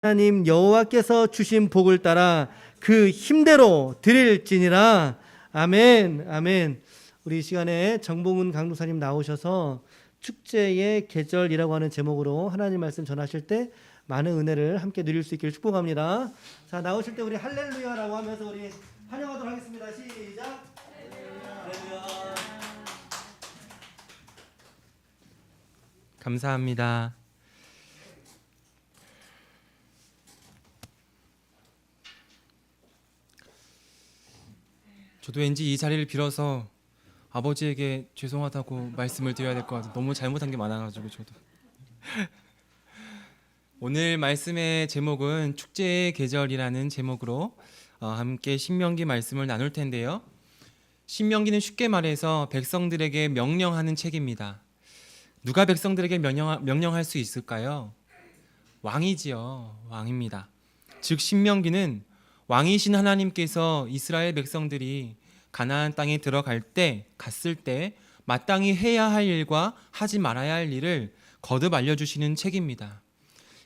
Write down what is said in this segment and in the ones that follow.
하나님 여호와께서 주신 복을 따라 그 힘대로 드릴지니라. 아멘. 아멘. 우리 이 시간에 정봉은 강도사님 나오셔서 축제의 계절이라고 하는 제목으로 하나님 말씀 전하실 때 많은 은혜를 함께 누릴 수 있기를 축복합니다. 자, 나오실 때 우리 할렐루야라고 하면서 우리 환영하도록 하겠습니다. 시작. 할렐루야. 감사합니다. 저도 왠지 이 자리를 빌어서 아버지에게 죄송하다고 말씀을 드려야 될 것 같아요. 너무 잘못한 게 많아가지고 저도. 오늘 말씀의 제목은 축제의 계절이라는 제목으로 함께 신명기 말씀을 나눌 텐데요. 신명기는 쉽게 말해서 백성들에게 명령하는 책입니다. 누가 백성들에게 명령할 수 있을까요? 왕이지요. 왕입니다. 즉 신명기는 왕이신 하나님께서 이스라엘 백성들이 가나안 땅에 갔을 때 마땅히 해야 할 일과 하지 말아야 할 일을 거듭 알려주시는 책입니다.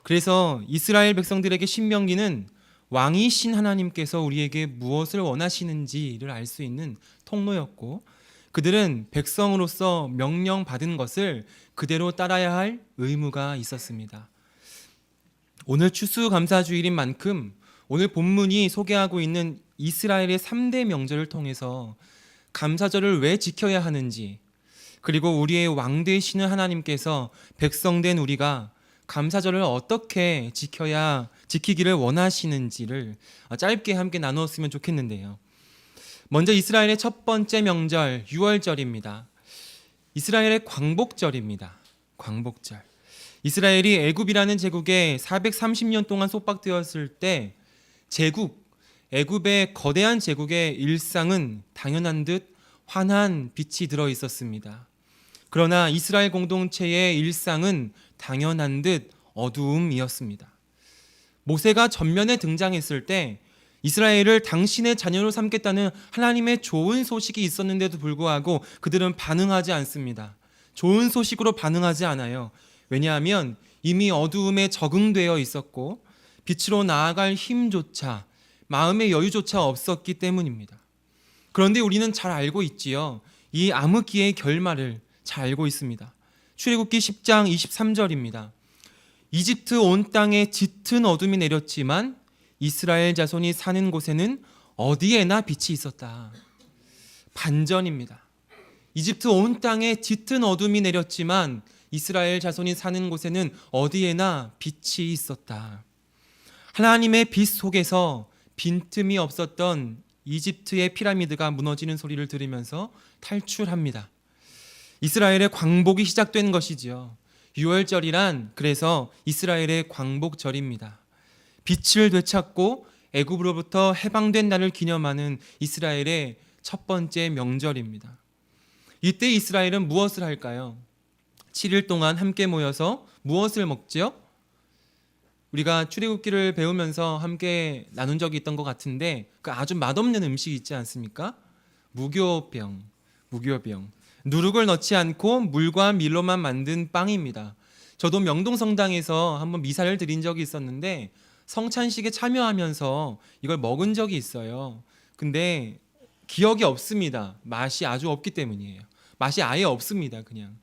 그래서 이스라엘 백성들에게 신명기는 왕이신 하나님께서 우리에게 무엇을 원하시는지를 알 수 있는 통로였고, 그들은 백성으로서 명령받은 것을 그대로 따라야 할 의무가 있었습니다. 오늘 추수감사주일인 만큼 오늘 본문이 소개하고 있는 이스라엘의 3대 명절을 통해서 감사절을 왜 지켜야 하는지, 그리고 우리의 왕 되시는 하나님께서 백성된 우리가 감사절을 어떻게 지키기를 원하시는지를 짧게 함께 나누었으면 좋겠는데요. 먼저 이스라엘의 첫 번째 명절 유월절입니다. 이스라엘의 광복절입니다. 광복절. 이스라엘이 애굽이라는 제국에 430년 동안 속박되었을 때 애굽의 거대한 제국의 일상은 당연한 듯 환한 빛이 들어 있었습니다. 그러나 이스라엘 공동체의 일상은 당연한 듯 어두움이었습니다. 모세가 전면에 등장했을 때 이스라엘을 당신의 자녀로 삼겠다는 하나님의 좋은 소식이 있었는데도 불구하고 그들은 반응하지 않습니다. 좋은 소식으로 반응하지 않아요. 왜냐하면 이미 어두움에 적응되어 있었고 빛으로 나아갈 힘조차, 마음의 여유조차 없었기 때문입니다. 그런데 우리는 잘 알고 있지요. 이 암흑기의 결말을 잘 알고 있습니다. 출애굽기 10장 23절입니다. 이집트 온 땅에 짙은 어둠이 내렸지만 이스라엘 자손이 사는 곳에는 어디에나 빛이 있었다. 반전입니다. 이집트 온 땅에 짙은 어둠이 내렸지만 이스라엘 자손이 사는 곳에는 어디에나 빛이 있었다. 하나님의 빛 속에서 빈틈이 없었던 이집트의 피라미드가 무너지는 소리를 들으면서 탈출합니다. 이스라엘의 광복이 시작된 것이지요. 유월절이란 그래서 이스라엘의 광복절입니다. 빛을 되찾고 애굽으로부터 해방된 날을 기념하는 이스라엘의 첫 번째 명절입니다. 이때 이스라엘은 무엇을 할까요? 7일 동안 함께 모여서 무엇을 먹지요? 우리가 출애굽기를 배우면서 함께 나눈 적이 있던 것 같은데 그 아주 맛없는 음식이 있지 않습니까? 무교병. 누룩을 넣지 않고 물과 밀로만 만든 빵입니다. 저도 명동성당에서 한번 미사를 드린 적이 있었는데 성찬식에 참여하면서 이걸 먹은 적이 있어요. 근데 기억이 없습니다. 맛이 아주 없기 때문이에요. 맛이 아예 없습니다. 그냥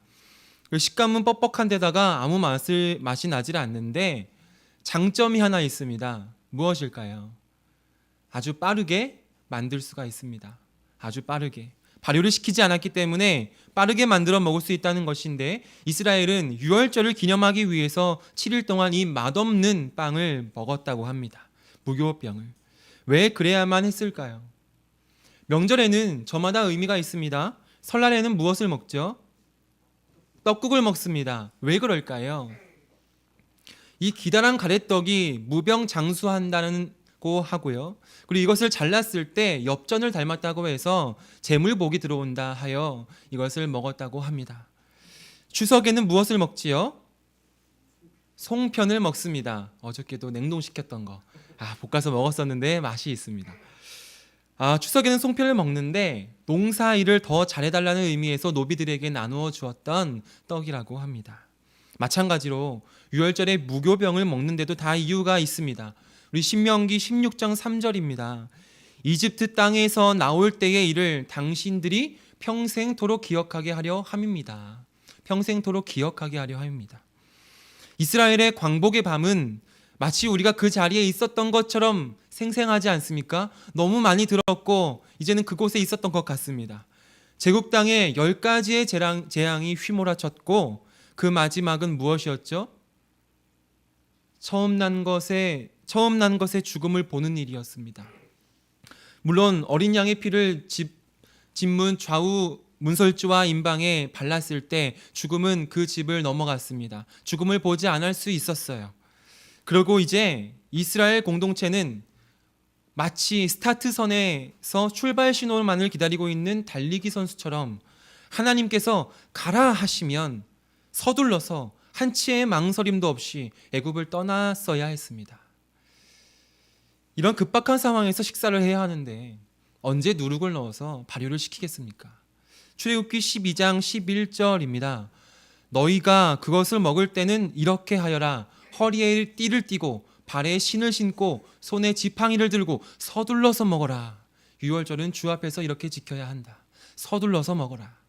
식감은 뻑뻑한 데다가 아무 맛이 나질 않는데 장점이 하나 있습니다. 무엇일까요? 아주 빠르게 만들 수가 있습니다. 아주 빠르게. 발효를 시키지 않았기 때문에 빠르게 만들어 먹을 수 있다는 것인데 이스라엘은 유월절을 기념하기 위해서 7일 동안 이 맛없는 빵을 먹었다고 합니다. 무교병을. 왜 그래야만 했을까요? 명절에는 저마다 의미가 있습니다. 설날에는 무엇을 먹죠? 떡국을 먹습니다. 왜 그럴까요? 이 기다란 가래떡이 무병장수한다고 하고요. 그리고 이것을 잘랐을 때 엽전을 닮았다고 해서 재물복이 들어온다 하여 이것을 먹었다고 합니다. 추석에는 무엇을 먹지요? 송편을 먹습니다. 어저께도 냉동시켰던 거. 볶아서 먹었었는데 맛이 있습니다. 추석에는 송편을 먹는데 농사일을 더 잘해달라는 의미에서 노비들에게 나누어 주었던 떡이라고 합니다. 마찬가지로 유월절에 무교병을 먹는데도 다 이유가 있습니다. 우리 신명기 16장 3절입니다. 이집트 땅에서 나올 때의 일을 당신들이 평생토록 기억하게 하려 함입니다. 평생토록 기억하게 하려 함입니다. 이스라엘의 광복의 밤은 마치 우리가 그 자리에 있었던 것처럼 생생하지 않습니까? 너무 많이 들었고 이제는 그곳에 있었던 것 같습니다. 제국 땅에 10가지의 재앙이 휘몰아쳤고 그 마지막은 무엇이었죠? 처음 난 것의 죽음을 보는 일이었습니다. 물론 어린 양의 피를 집문 좌우 문설주와 임방에 발랐을 때 죽음은 그 집을 넘어갔습니다. 죽음을 보지 않을 수 있었어요. 그리고 이제 이스라엘 공동체는 마치 스타트선에서 출발 신호만을 기다리고 있는 달리기 선수처럼 하나님께서 가라 하시면 서둘러서 한치의 망설임도 없이 애굽을 떠났어야 했습니다. 이런 급박한 상황에서 식사를 해야 하는데 언제 누룩을 넣어서 발효를 시키겠습니까? 출애굽기 12장 11절입니다. 너희가 그것을 먹을 때는 이렇게 하여라. 허리에 띠를 띠고 발에 신을 신고 손에 지팡이를 들고 서둘러서 먹어라. 유월절은 주 앞에서 이렇게 지켜야 한다. 서둘러서 먹어라.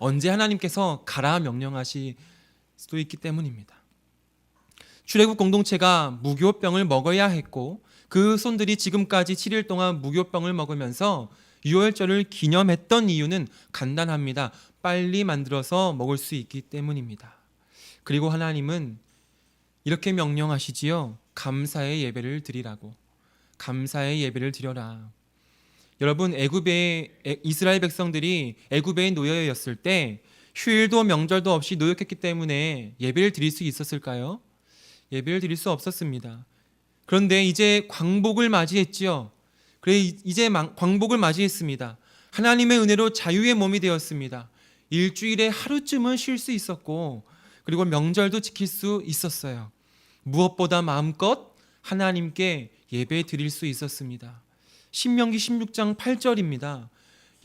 언제 하나님께서 가라 명령하실 수도 있기 때문입니다. 출애굽 공동체가 무교병을 먹어야 했고 그 손들이 지금까지 7일 동안 무교병을 먹으면서 유월절을 기념했던 이유는 간단합니다. 빨리 만들어서 먹을 수 있기 때문입니다. 그리고 하나님은 이렇게 명령하시지요. 감사의 예배를 드리라고. 감사의 예배를 드려라. 여러분, 이스라엘 백성들이 애굽에 노예였을 때 휴일도 명절도 없이 노역했기 때문에 예배를 드릴 수 있었을까요? 예배를 드릴 수 없었습니다. 그런데 이제 광복을 맞이했지요. 그래 이제 광복을 맞이했습니다. 하나님의 은혜로 자유의 몸이 되었습니다. 일주일에 하루쯤은 쉴 수 있었고 그리고 명절도 지킬 수 있었어요. 무엇보다 마음껏 하나님께 예배 드릴 수 있었습니다. 신명기 16장 8절입니다.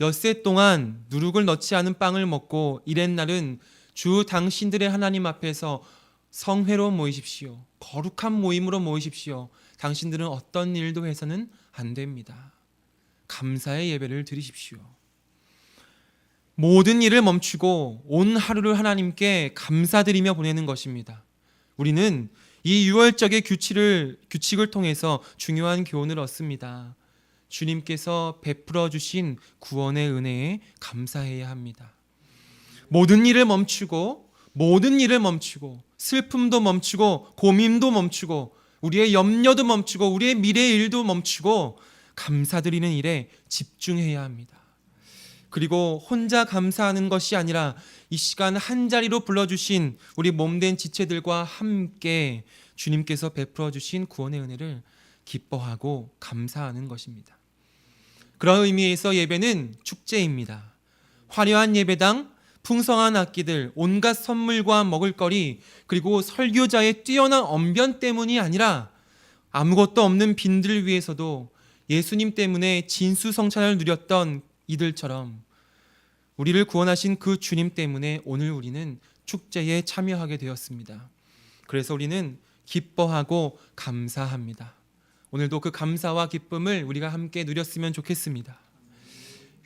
엿새 동안 누룩을 넣지 않은 빵을 먹고 이렛날은 주 당신들의 하나님 앞에서 성회로 모이십시오. 거룩한 모임으로 모이십시오. 당신들은 어떤 일도 해서는 안 됩니다. 감사의 예배를 드리십시오. 모든 일을 멈추고 온 하루를 하나님께 감사드리며 보내는 것입니다. 우리는 이 유월절의 규칙을 통해서 중요한 교훈을 얻습니다. 주님께서 베풀어 주신 구원의 은혜에 감사해야 합니다. 모든 일을 멈추고 슬픔도 멈추고 고민도 멈추고 우리의 염려도 멈추고 우리의 미래의 일도 멈추고 감사드리는 일에 집중해야 합니다. 그리고 혼자 감사하는 것이 아니라 이 시간 한자리로 불러주신 우리 몸된 지체들과 함께 주님께서 베풀어 주신 구원의 은혜를 기뻐하고 감사하는 것입니다. 그런 의미에서 예배는 축제입니다. 화려한 예배당, 풍성한 악기들, 온갖 선물과 먹을거리, 그리고 설교자의 뛰어난 언변 때문이 아니라 아무것도 없는 빈들 위해서도 예수님 때문에 진수성찬을 누렸던 이들처럼 우리를 구원하신 그 주님 때문에 오늘 우리는 축제에 참여하게 되었습니다. 그래서 우리는 기뻐하고 감사합니다. 오늘도 그 감사와 기쁨을 우리가 함께 누렸으면 좋겠습니다.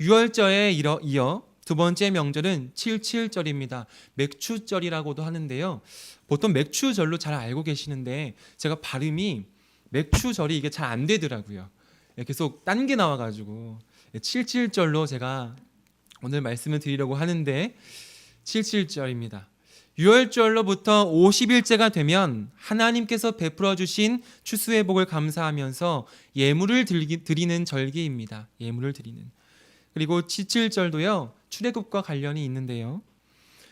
유월절에 이어 두 번째 명절은 77절입니다. 맥추절이라고도 하는데요. 보통 맥추절로 잘 알고 계시는데 제가 발음이 맥추절이 이게 잘 안 되더라고요. 계속 딴 게 나와가지고 77절로 제가 오늘 말씀을 드리려고 하는데 77절입니다. 유월절로부터 50일째가 되면 하나님께서 베풀어 주신 추수의 복을 감사하면서 예물을 드리는 절기입니다. 예물을 드리는. 그리고 77절도요. 출애굽과 관련이 있는데요.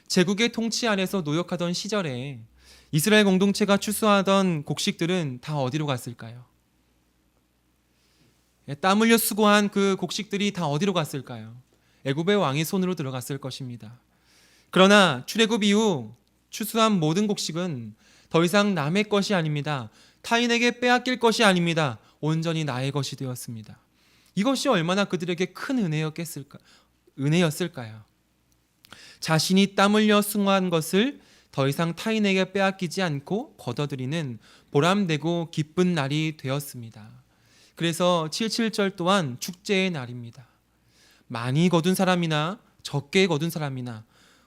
제국의 통치 아래서 노역하던 시절에 이스라엘 공동체가 추수하던 곡식들은 다 어디로 갔을까요? 땀 흘려 수고한 그 곡식들이 다 어디로 갔을까요? 애굽의 왕의 손으로 들어갔을 것입니다. 그러나 출애굽 이후 추수한 모든 곡식은 더 이상 남의 것이 아닙니다. 타인에게 빼앗길 것이 아닙니다. 온전히 나의 것이 되었습니다. 이것이 얼마나 그들에게 큰 은혜였을까요? 자신이 땀 흘려 수고한 것을 더 이상 타인에게 빼앗기지 않고 거둬들이는 보람되고 기쁜 날이 되었습니다. 그래서 77절 또한 축제의 날입니다. 많이 거둔 사람이나 적게 거둔 사람이나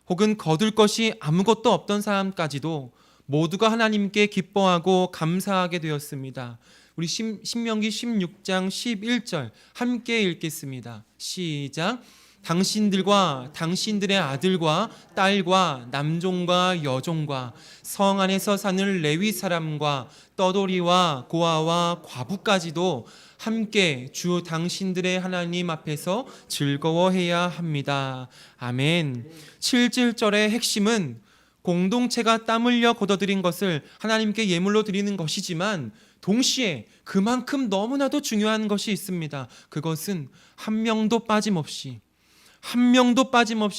혹은 거둘 것이 아무것도 없던 사람까지도 모두가 하나님께 기뻐하고 감사하게 되었습니다. 우리 신명기 16장 11절 함께 읽겠습니다. 시작. 당신들과 당신들의 아들과 딸과 남종과 여종과 성 안에서 사는 레위 사람과 떠돌이와 고아와 과부까지도 함께 주 당신들의 하나님 앞에서 즐거워해야 합니다. 아멘. 7절의 핵심은 공동체가 땀 흘려 거둬들인 것을 하나님께 예물로 드리는 것이지만 동시에 그만큼 너무나도 중요한 것이 있습니다. 그것은 한 명도 빠짐없이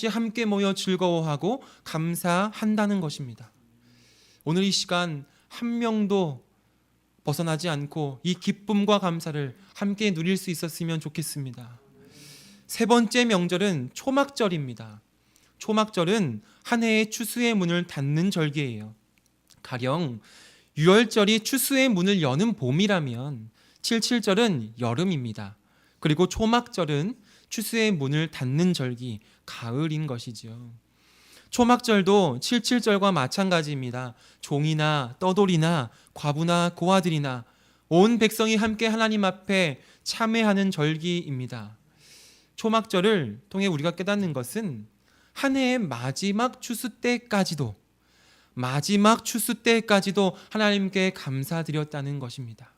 함께 모여 즐거워하고 감사한다는 것입니다. 오늘 이 시간 한 명도 벗어나지 않고 이 기쁨과 감사를 함께 누릴 수 있었으면 좋겠습니다. 세 번째 명절은 초막절입니다. 초막절은 한 해의 추수의 문을 닫는 절기예요. 가령 유월절이 추수의 문을 여는 봄이라면 77절은 여름입니다. 그리고 초막절은 추수의 문을 닫는 절기, 가을인 것이죠. 초막절도 77절과 마찬가지입니다. 종이나 떠돌이나 과부나 고아들이나 온 백성이 함께 하나님 앞에 참회하는 절기입니다. 초막절을 통해 우리가 깨닫는 것은 한 해의 마지막 추수 때까지도 하나님께 감사드렸다는 것입니다.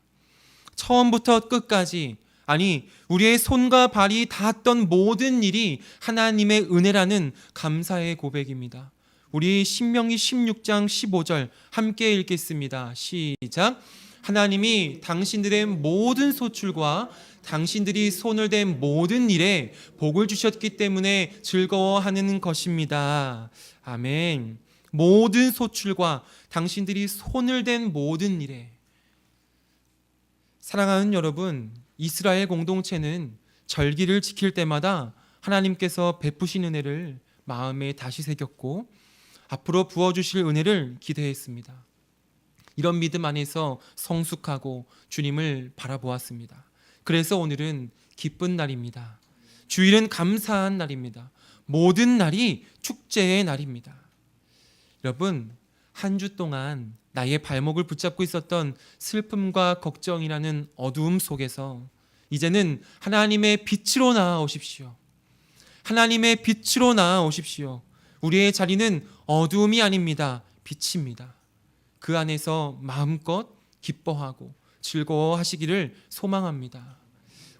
처음부터 끝까지, 아니 우리의 손과 발이 닿았던 모든 일이 하나님의 은혜라는 감사의 고백입니다. 우리 신명기 16장 15절 함께 읽겠습니다. 시작. 하나님이 당신들의 모든 소출과 당신들이 손을 댄 모든 일에 복을 주셨기 때문에 즐거워하는 것입니다. 아멘. 모든 소출과 당신들이 손을 댄 모든 일에. 사랑하는 여러분, 이스라엘 공동체는 절기를 지킬 때마다 하나님께서 베푸신 은혜를 마음에 다시 새겼고 앞으로 부어주실 은혜를 기대했습니다. 이런 믿음 안에서 성숙하고 주님을 바라보았습니다. 그래서 오늘은 기쁜 날입니다. 주일은 감사한 날입니다. 모든 날이 축제의 날입니다. 여러분, 한 주 동안 나의 발목을 붙잡고 있었던 슬픔과 걱정이라는 어두움 속에서 이제는 하나님의 빛으로 나아오십시오. 하나님의 빛으로 나아오십시오. 우리의 자리는 어두움이 아닙니다. 빛입니다. 그 안에서 마음껏 기뻐하고 즐거워하시기를 소망합니다.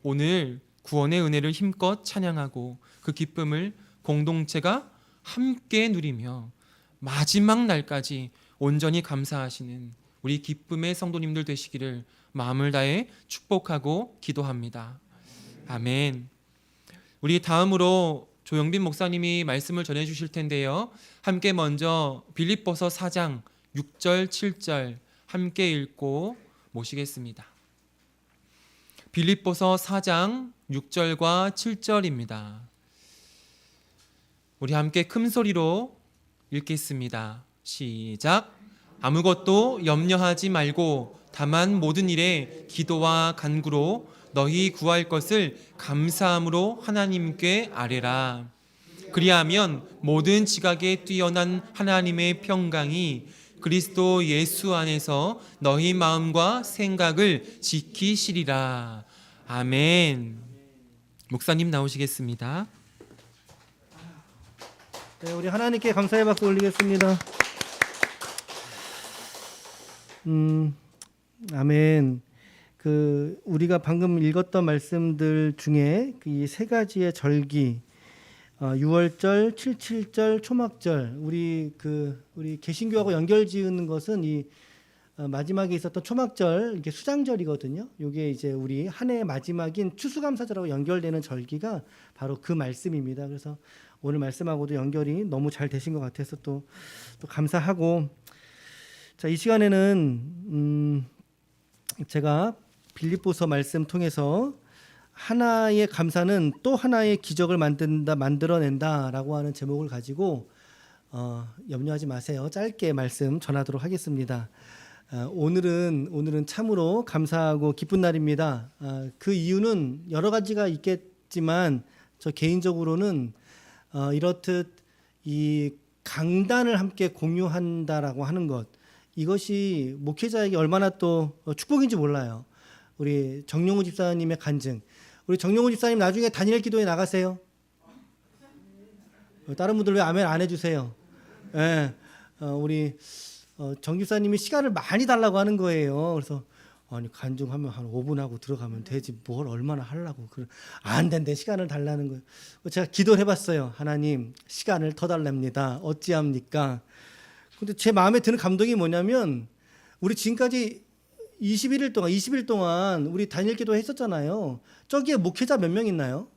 오늘 구원의 은혜를 힘껏 찬양하고 그 기쁨을 공동체가 함께 누리며 마지막 날까지 온전히 감사하시는 우리 기쁨의 성도님들 되시기를 마음을 다해 축복하고 기도합니다. 아멘. 우리 다음으로 조영빈 목사님이 말씀을 전해 주실 텐데요. 함께 먼저 빌립보서 4장 6절 7절 함께 읽고 모시겠습니다. 빌립보서 4장 6절과 7절입니다. 우리 함께 큰 소리로 읽겠습니다. 시작. 아무것도 염려하지 말고 다만 모든 일에 기도와 간구로 너희 구할 것을 감사함으로 하나님께 아뢰라. 그리하면 모든 지각에 뛰어난 하나님의 평강이 그리스도 예수 안에서 너희 마음과 생각을 지키시리라. 아멘. 목사님 나오시겠습니다. 네, 우리 하나님께 감사의 박수 올리겠습니다. 아멘. 우리가 방금 읽었던 말씀들 중에 이 세 가지의 절기, 6월절, 77절, 초막절, 우리 개신교하고 연결지은 것은 이 마지막에 있었던 초막절, 이게 수장절이거든요. 이게 이제 우리 한 해의 마지막인 추수감사절하고 연결되는 절기가 바로 그 말씀입니다. 그래서 오늘 말씀하고도 연결이 너무 잘 되신 것 같아서 또 감사하고, 자, 이 시간에는 제가 빌립보서 말씀 통해서 하나의 감사는 또 하나의 기적을 만들어낸다라고 하는 제목을 가지고 염려하지 마세요. 짧게 말씀 전하도록 하겠습니다. 오늘은 참으로 감사하고 기쁜 날입니다. 그 이유는 여러 가지가 있겠지만 저 개인적으로는 이렇듯 이 강단을 함께 공유한다라고 하는 것, 이것이 목회자에게 얼마나 또 축복인지 몰라요. 우리 정용우 집사님의 간증. 우리 정용우 집사님 나중에 단일 기도에 나가세요. 다른 분들 왜 아멘 안 해주세요? 예, 우리 정 집사님이 시간을 많이 달라고 하는 거예요. 그래서 아니 간증하면 한 5분 하고 들어가면 되지 뭘 얼마나 하려고. 안 된대, 시간을 달라는 거예요. 제가 기도를 해봤어요. 하나님 시간을 더 달랍니다. 어찌합니까? 근데 제 마음에 드는 감동이 뭐냐면 우리 지금까지 20일 동안 우리 단일 기도 했었잖아요. 저기에 목회자 몇 명 있나요?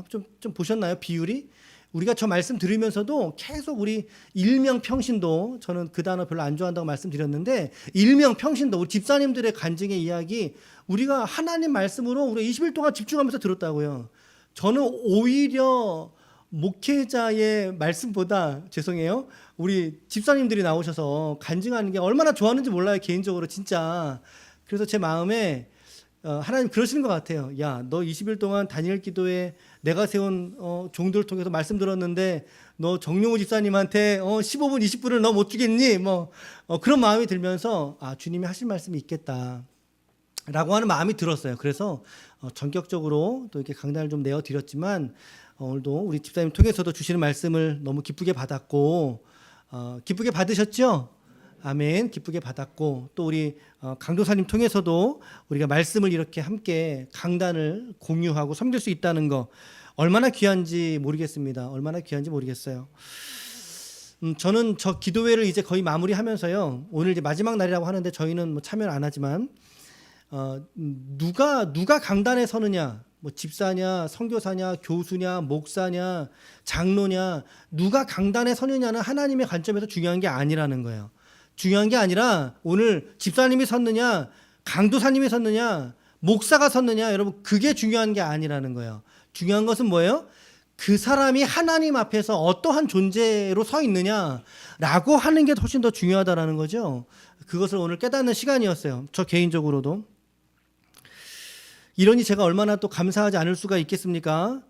좀 보셨나요? 비율이? 우리가 저 말씀 들으면서도 계속 우리 일명평신도, 저는 그 단어 별로 안 좋아한다고 말씀드렸는데 일명평신도, 우리 집사님들의 간증의 이야기 우리가 하나님 말씀으로 우리가 20일 동안 집중하면서 들었다고요. 저는 오히려 목회자의 말씀보다, 죄송해요, 우리 집사님들이 나오셔서 간증하는 게 얼마나 좋았는지 몰라요, 개인적으로 진짜. 그래서 제 마음에 하나님 그러시는 것 같아요. 야, 너 20일 동안 단일 기도에 내가 세운 종들을 통해서 말씀 들었는데 너 정용우 집사님한테 15분 20분을 너 못 주겠니? 그런 마음이 들면서 주님이 하실 말씀이 있겠다 라고 하는 마음이 들었어요. 그래서 전격적으로 또 이렇게 강단을 좀 내어드렸지만 오늘도 우리 집사님 통해서도 주시는 말씀을 너무 기쁘게 받았고, 기쁘게 받으셨죠? 아멘. 기쁘게 받았고, 또 우리 강도사님 통해서도 우리가 말씀을 이렇게 함께 강단을 공유하고 섬길 수 있다는 거 얼마나 귀한지 모르겠습니다. 얼마나 귀한지 모르겠어요. 저는 저 기도회를 이제 거의 마무리하면서요, 오늘 이제 마지막 날이라고 하는데 저희는 뭐 참여를 안 하지만 누가 강단에 서느냐, 뭐 집사냐, 선교사냐, 교수냐, 목사냐, 장로냐, 누가 강단에 서느냐는 하나님의 관점에서 중요한 게 아니라는 거예요. 중요한 게 아니라 오늘 집사님이 섰느냐, 강도사님이 섰느냐, 목사가 섰느냐, 여러분 그게 중요한 게 아니라는 거예요. 중요한 것은 뭐예요? 그 사람이 하나님 앞에서 어떠한 존재로 서 있느냐라고 하는 게 훨씬 더 중요하다라는 거죠. 그것을 오늘 깨닫는 시간이었어요. 저 개인적으로도. 이러니 제가 얼마나 또 감사하지 않을 수가 있겠습니까?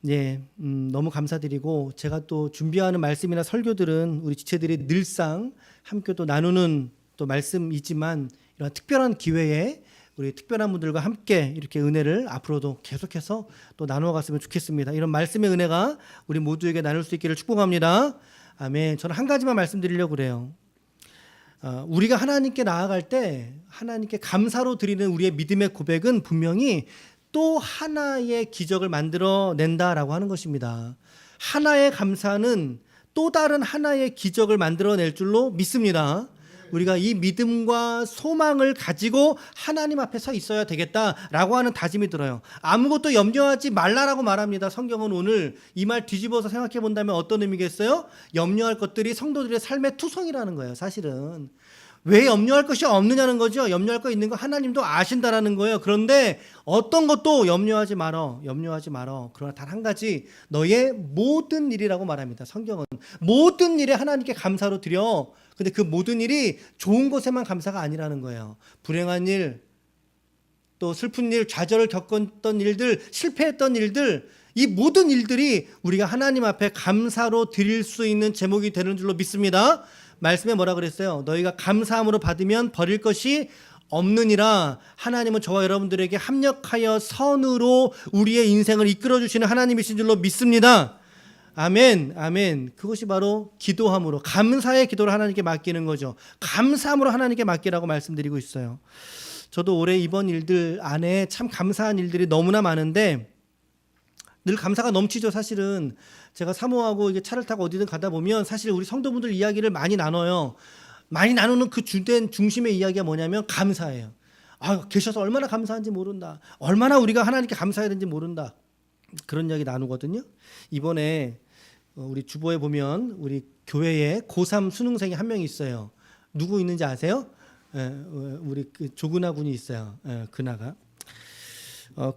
예, 너무 감사드리고, 제가 또 준비하는 말씀이나 설교들은 우리 지체들이 늘상 함께 또 나누는 또 말씀이지만, 이런 특별한 기회에 우리 특별한 분들과 함께 이렇게 은혜를 앞으로도 계속해서 또 나누어 갔으면 좋겠습니다. 이런 말씀의 은혜가 우리 모두에게 나눌 수 있기를 축복합니다. 아멘. 저는 한 가지만 말씀드리려고 그래요. 우리가 하나님께 나아갈 때 하나님께 감사로 드리는 우리의 믿음의 고백은 분명히 또 하나의 기적을 만들어낸다라고 하는 것입니다. 하나의 감사는 또 다른 하나의 기적을 만들어낼 줄로 믿습니다. 우리가 이 믿음과 소망을 가지고 하나님 앞에 서 있어야 되겠다라고 하는 다짐이 들어요. 아무것도 염려하지 말라라고 말합니다. 성경은 오늘 이 말 뒤집어서 생각해 본다면 어떤 의미겠어요? 염려할 것들이 성도들의 삶의 투성이라는 거예요. 사실은 왜 염려할 것이 없느냐는 거죠. 염려할 거 있는 거 하나님도 아신다라는 거예요. 그런데 어떤 것도 염려하지 말어. 그러나 단 한 가지, 너의 모든 일이라고 말합니다. 성경은 모든 일에 하나님께 감사로 드려. 근데 그 모든 일이 좋은 것에만 감사가 아니라는 거예요. 불행한 일, 또 슬픈 일, 좌절을 겪었던 일들, 실패했던 일들, 이 모든 일들이 우리가 하나님 앞에 감사로 드릴 수 있는 제목이 되는 줄로 믿습니다. 말씀에 뭐라 그랬어요? 너희가 감사함으로 받으면 버릴 것이 없느니라. 하나님은 저와 여러분들에게 합력하여 선으로 우리의 인생을 이끌어주시는 하나님이신 줄로 믿습니다. 아멘, 아멘. 그것이 바로 기도함으로, 감사의 기도를 하나님께 맡기는 거죠. 감사함으로 하나님께 맡기라고 말씀드리고 있어요. 저도 올해 이번 일들 안에 참 감사한 일들이 너무나 많은데 늘 감사가 넘치죠. 사실은 제가 사모하고 이게 차를 타고 어디든 가다 보면 사실 우리 성도분들 이야기를 많이 나눠요. 많이 나누는 그 주된 중심의 이야기가 뭐냐면 감사예요. 계셔서 얼마나 감사한지 모른다. 얼마나 우리가 하나님께 감사해야 되는지 모른다. 그런 이야기 나누거든요. 이번에 우리 주보에 보면 우리 교회에 고3 수능생이 한 명 있어요. 누구 있는지 아세요? 우리 그 조근아 군이 있어요.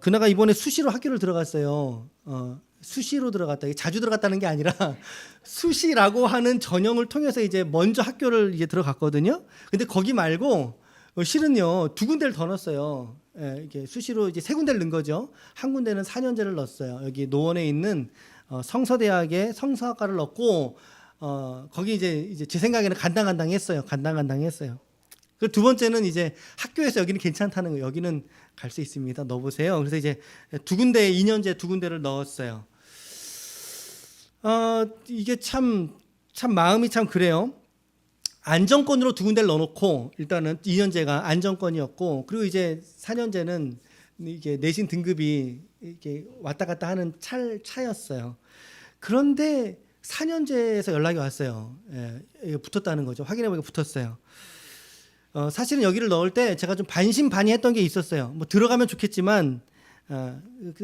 그나가 이번에 수시로 학교를 들어갔어요. 수시로 들어갔다. 이게 자주 들어갔다는 게 아니라 수시라고 하는 전형을 통해서 이제 먼저 학교를 이제 들어갔거든요. 근데 거기 말고 실은요 2군데를 더 넣었어요. 예, 이게 수시로 이제 3군데를 넣은 거죠. 한 군데는 4년제를 넣었어요. 여기 노원에 있는 성서대학에 성서학과를 넣고 거기 이제 제 생각에는 간당간당했어요. 간당간당했어요. 그리고 두 번째는 이제 학교에서 여기는 괜찮다는 거예요. 여기는 갈 수 있습니다. 넣어보세요. 그래서 이제 2군데 2년제 2군데를 넣었어요. 이게 참 마음이 참 그래요. 안정권으로 2군데를 넣어놓고 일단은 2년제가 안정권이었고 그리고 이제 4년제는 이게 내신 등급이 이렇게 왔다 갔다 하는 차였어요. 그런데 4년제에서 연락이 왔어요. 예, 붙었다는 거죠. 확인해보니까 붙었어요. 사실은 여기를 넣을 때 제가 좀 반신반의했던 게 있었어요. 뭐 들어가면 좋겠지만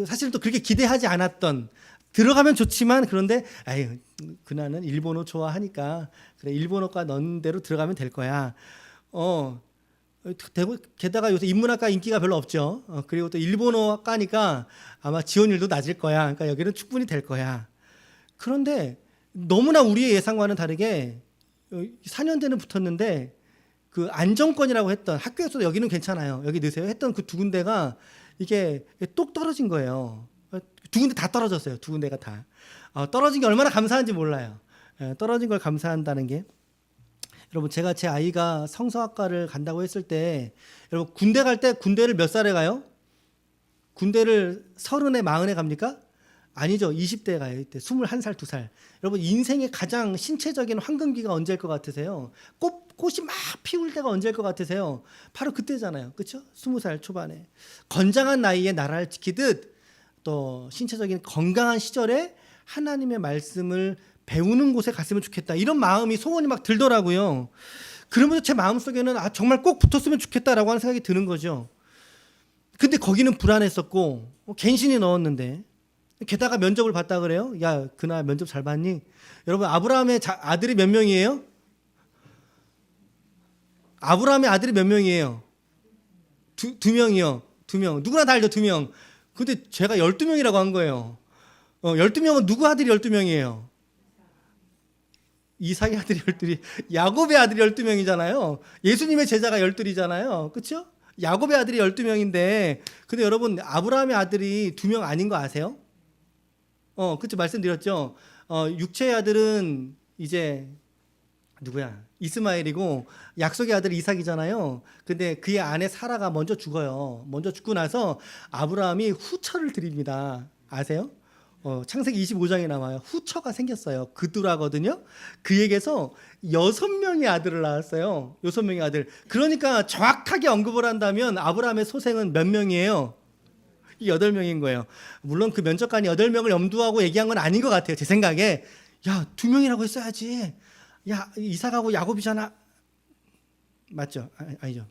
사실은 또 그렇게 기대하지 않았던 들어가면 좋지만 그런데 아유 그나는 일본어 좋아하니까 그래 일본어과 넣는 대로 들어가면 될 거야. 게다가 요새 인문학과 인기가 별로 없죠. 그리고 또 일본어과니까 아마 지원율도 낮을 거야. 그러니까 여기는 충분히 될 거야. 그런데 너무나 우리의 예상과는 다르게 4년제는 붙었는데 그 안정권이라고 했던 학교에서도 여기는 괜찮아요. 여기 넣으세요. 했던 그 2군데가 이게 똑 떨어진 거예요. 2군데 다 떨어졌어요. 2군데가 다. 떨어진 게 얼마나 감사한지 몰라요. 떨어진 걸 감사한다는 게. 여러분 제가 제 아이가 성서학과를 간다고 했을 때 여러분 군대 갈 때 군대를 몇 살에 가요? 군대를 30에 40에 갑니까? 아니죠. 20대에 가요. 이때 21살, 2살. 여러분 인생의 가장 신체적인 황금기가 언제일 것 같으세요? 꽃이 막 피울 때가 언제일 것 같으세요? 바로 그때잖아요. 그렇죠? 20살 초반에. 건장한 나이에 나라를 지키듯 또 신체적인 건강한 시절에 하나님의 말씀을 배우는 곳에 갔으면 좋겠다. 이런 마음이 소원이 막 들더라고요. 그러면서 제 마음속에는 정말 꼭 붙었으면 좋겠다라고 하는 생각이 드는 거죠. 근데 거기는 불안했었고 갱신이 넣었는데 게다가 면접을 봤다 그래요. 야 그날 면접 잘 봤니? 여러분 아브라함의 아들이 몇 명이에요? 아브라함의 아들이 몇 명이에요? 두 명이요. 2명. 누구나 다 알죠. 2명. 근데 제가 12명이라고 한 거예요. 12명은 누구 아들이 12명이에요? 이삭의 아들이 12, 야곱의 아들이 12명이잖아요. 예수님의 제자가 12이잖아요. 그렇죠? 야곱의 아들이 12명인데 근데 여러분 아브라함의 아들이 2명 아닌 거 아세요? 그렇죠. 말씀드렸죠. 육체의 아들은 이제 누구야? 이스마엘이고 약속의 아들 이삭이잖아요. 근데 그의 아내 사라가 먼저 죽어요. 먼저 죽고 나서 아브라함이 후처를 드립니다. 아세요? 창세기 25장에 나와요. 후처가 생겼어요. 그두라거든요. 그에게서 6명의 아들을 낳았어요. 6명의 아들. 그러니까 정확하게 언급을 한다면 아브라함의 소생은 몇 명이에요? 8명인 거예요. 물론 그 면접관이 8명을 염두하고 얘기한 건 아닌 것 같아요. 제 생각에. 야, 2명이라고 했어야지. 야, 이삭하고 야곱이잖아. 맞죠? 아니죠.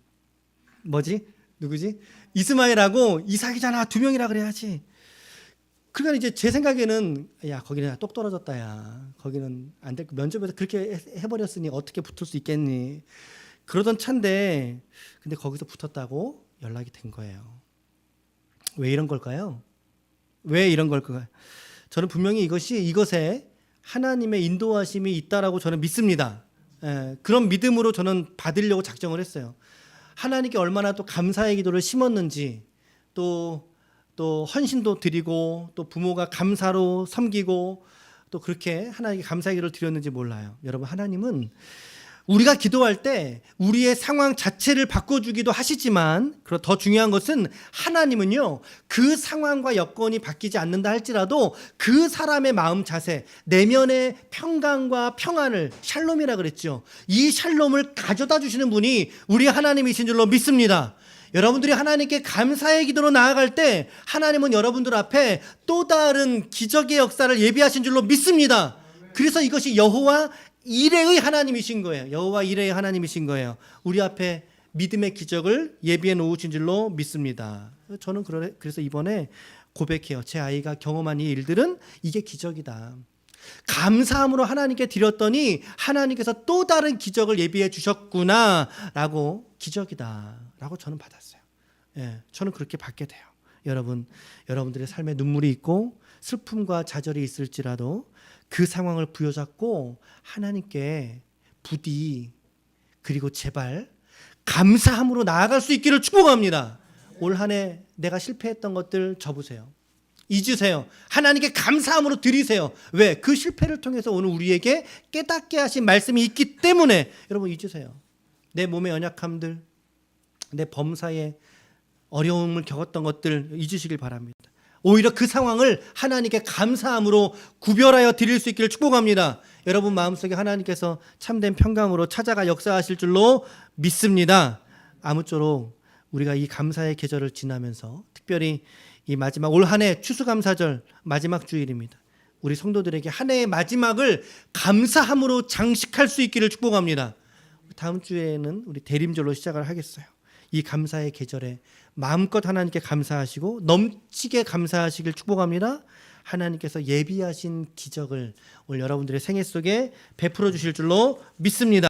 뭐지? 누구지? 이스마엘하고 이삭이잖아. 2명이라 그래야지. 그러니까 이제 제 생각에는 야, 거기는 똑 떨어졌다. 야. 거기는 안 될 거. 면접에서 그렇게 해버렸으니 어떻게 붙을 수 있겠니? 그러던 차인데 근데 거기서 붙었다고 연락이 된 거예요. 왜 이런 걸까요? 왜 이런 걸까요? 저는 분명히 이것에 하나님의 인도하심이 있다라고 저는 믿습니다. 그런 믿음으로 저는 받으려고 작정을 했어요. 하나님께 얼마나 또 감사의 기도를 심었는지 또 헌신도 드리고 또 부모가 감사로 섬기고 또 그렇게 하나님께 감사의 기도를 드렸는지 몰라요. 여러분 하나님은 우리가 기도할 때 우리의 상황 자체를 바꿔주기도 하시지만 더 중요한 것은 하나님은요 그 상황과 여건이 바뀌지 않는다 할지라도 그 사람의 마음 자세 내면의 평강과 평안을 샬롬이라 그랬죠. 이 샬롬을 가져다 주시는 분이 우리 하나님이신 줄로 믿습니다. 여러분들이 하나님께 감사의 기도로 나아갈 때 하나님은 여러분들 앞에 또 다른 기적의 역사를 예비하신 줄로 믿습니다. 그래서 이것이 여호와 이레의 하나님이신 거예요. 여호와 이레의 하나님이신 거예요. 우리 앞에 믿음의 기적을 예비해 놓으신 줄로 믿습니다. 저는 그래서 이번에 고백해요. 제 아이가 경험한 이 일들은 이게 기적이다. 감사함으로 하나님께 드렸더니 하나님께서 또 다른 기적을 예비해 주셨구나 라고 기적이다 라고 저는 받았어요. 저는 그렇게 받게 돼요. 여러분들의 삶에 눈물이 있고 슬픔과 좌절이 있을지라도 그 상황을 부여잡고 하나님께 부디 그리고 제발 감사함으로 나아갈 수 있기를 축복합니다. 올 한 해 내가 실패했던 것들 접으세요. 잊으세요. 하나님께 감사함으로 드리세요. 왜? 그 실패를 통해서 오늘 우리에게 깨닫게 하신 말씀이 있기 때문에 여러분 잊으세요. 내 몸의 연약함들, 내 범사에 어려움을 겪었던 것들 잊으시길 바랍니다. 오히려 그 상황을 하나님께 감사함으로 구별하여 드릴 수 있기를 축복합니다. 여러분 마음속에 하나님께서 참된 평강으로 찾아가 역사하실 줄로 믿습니다. 아무쪼록 우리가 이 감사의 계절을 지나면서 특별히 이 마지막 올 한 해 추수감사절 마지막 주일입니다. 우리 성도들에게 한 해의 마지막을 감사함으로 장식할 수 있기를 축복합니다. 다음 주에는 우리 대림절로 시작을 하겠어요. 이 감사의 계절에 마음껏 하나님께 감사하시고 넘치게 감사하시길 축복합니다. 하나님께서 예비하신 기적을 오늘 여러분들의 생애 속에 베풀어 주실 줄로 믿습니다.